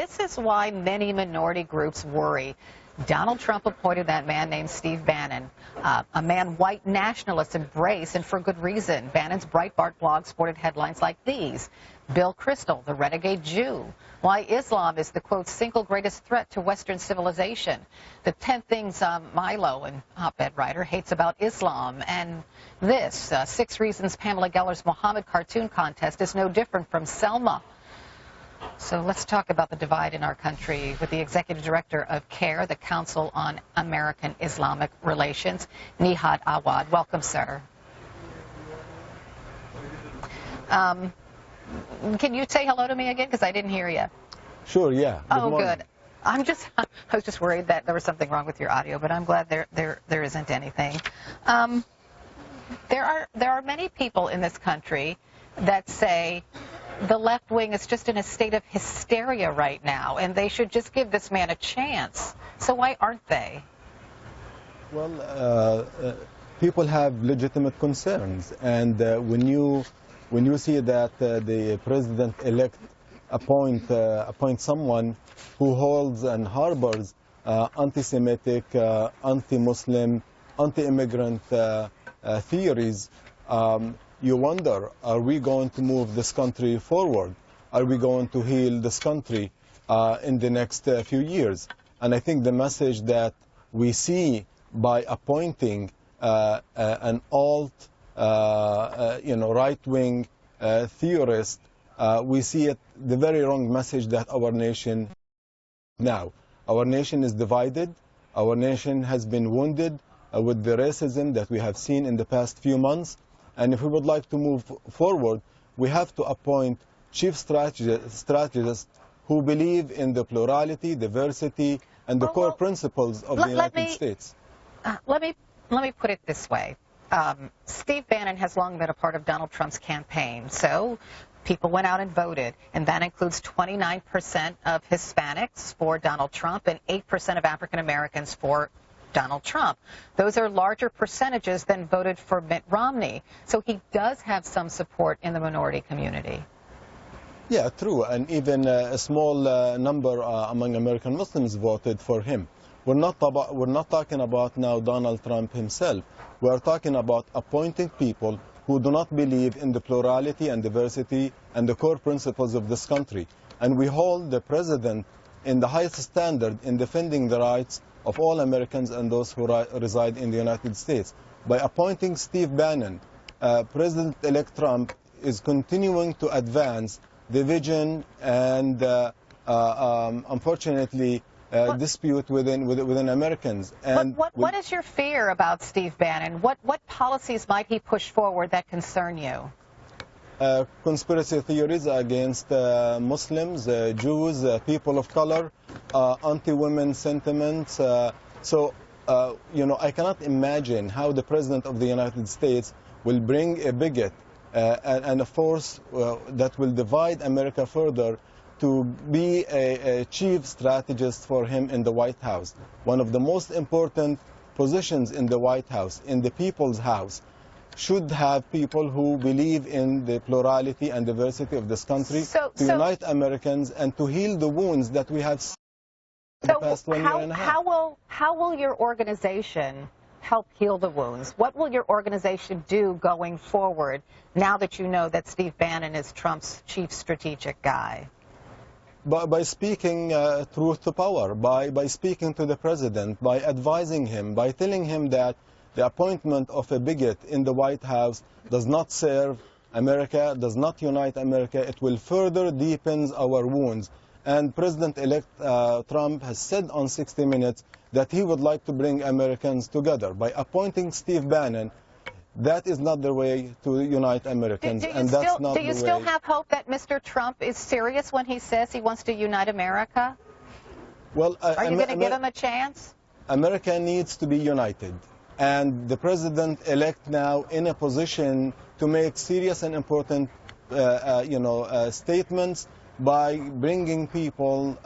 this is why many minority groups worry. Donald Trump appointed that man named Steve Bannon, a man white nationalists embrace, and for good reason. Bannon's Breitbart blog sported headlines like these: Bill Kristol, the renegade Jew; why Islam is the, quote, single greatest threat to Western civilization; the 10 things Milo, an op-ed writer, hates about Islam; and this, 6 reasons Pamela Geller's Muhammad cartoon contest is no different from Selma. So let's talk about the divide in our country with the executive director of CAIR, the Council on American-Islamic Relations, Nihad Awad. Welcome, sir. Can you say hello to me again, because I didn't hear you? Sure, yeah. Good. I was just worried that there was something wrong with your audio, but I'm glad there isn't anything. There are many people in this country that say the left wing is just in a state of hysteria right now, and they should just give this man a chance. So why aren't they? Well, people have legitimate concerns, and when you see that the president-elect appoint someone who holds and harbors anti-Semitic, anti-Muslim, anti-immigrant theories, you wonder, are we going to move this country forward? Are we going to heal this country in the next few years? And I think the message that we see by appointing an right-wing theorist, we see the very wrong message that our nation now. Our nation is divided. Our nation has been wounded with the racism that we have seen in the past few months. And if we would like to move forward, we have to appoint chief strategists who believe in the plurality, diversity, and the core principles of the United States. Let me put it this way. Steve Bannon has long been a part of Donald Trump's campaign, so people went out and voted, and that includes 29% of Hispanics for Donald Trump and 8% of African Americans for Donald Trump. Those are larger percentages than voted for Mitt Romney. So he does have some support in the minority community. Yeah, true. And even a small number among American Muslims voted for him. We're not talking about now Donald Trump himself. We're talking about appointing people who do not believe in the plurality and diversity and the core principles of this country. And we hold the president in the highest standard in defending the rights of all Americans and those who reside in the United States. By appointing Steve Bannon, President-elect Trump is continuing to advance division and, unfortunately, dispute within Americans. And what is your fear about Steve Bannon? What policies might he push forward that concern you? Conspiracy theories against Muslims, Jews, people of color, anti-women sentiments. So, I cannot imagine how the President of the United States will bring a bigot and a force that will divide America further to be a chief strategist for him in the White House. One of the most important positions in the White House, in the people's house, should have people who believe in the plurality and diversity of this country to unite Americans and to heal the wounds that we have seen in the past 1 year and a half. How will your organization help heal the wounds? What will your organization do going forward now that you know that Steve Bannon is Trump's chief strategic guy? By speaking truth to power, by speaking to the president, by advising him, by telling him that the appointment of a bigot in the White House does not serve America, does not unite America. It will further deepen our wounds. And President-elect Trump has said on 60 Minutes that he would like to bring Americans together. By appointing Steve Bannon, that is not the way to unite Americans. Do you still have hope that Mr. Trump is serious when he says he wants to unite America? Well, are you going to give him a chance? America needs to be united. And the president-elect now in a position to make serious and important, statements by bringing people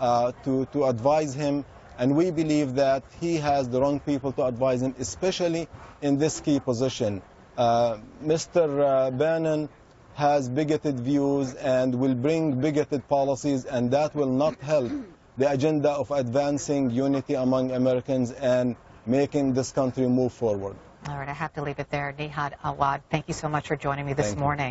to advise him. And we believe that he has the wrong people to advise him, especially in this key position. Mr. Bannon has bigoted views and will bring bigoted policies, and that will not help the agenda of advancing unity among Americans and making this country move forward. All right, I have to leave it there. Nihad, Awad, thank you so much for joining me this morning.